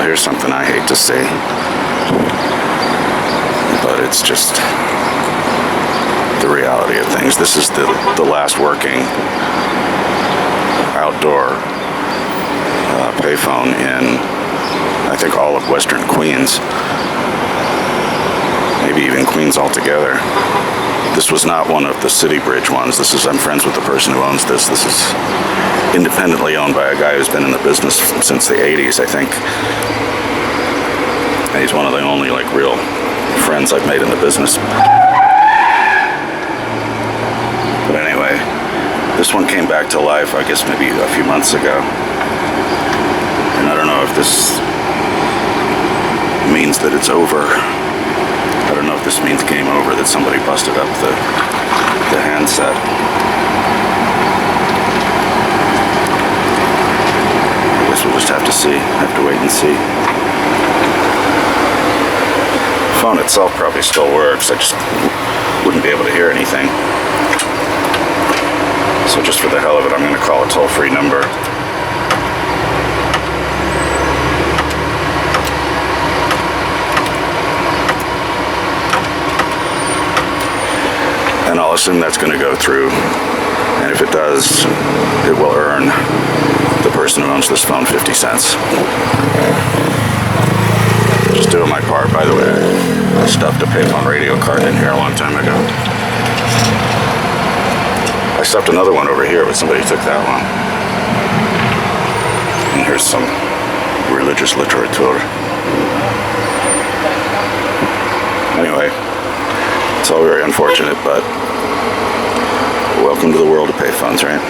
here's something I hate to see, but it's just the reality of things. This is the last working outdoor payphone in, I think, all of Western Queens, maybe even Queens altogether. This was not one of the City Bridge ones. I'm friends with the person who owns this. This is independently owned by a guy who's been in the business since the 80s, I think. And he's one of the only real friends I've made in the business. But anyway, this one came back to life, I guess maybe a few months ago. And I don't know if this means that it's over. I don't know if this means game over, that somebody busted up the handset. I guess we'll just have to see, have to wait and see. The phone itself probably still works, I just wouldn't be able to hear anything. So just for the hell of it, I'm going to call a toll-free number. And I'll assume that's going to go through, and if it does, it will earn the person who owns this phone 50 cents. Just doing my part, by the way. I stuffed a Payphone radio card in here a long time ago. I stuffed another one over here, but somebody took that one. And here's some religious literature. Anyway, it's all very unfortunate, but welcome to the world of payphones, right?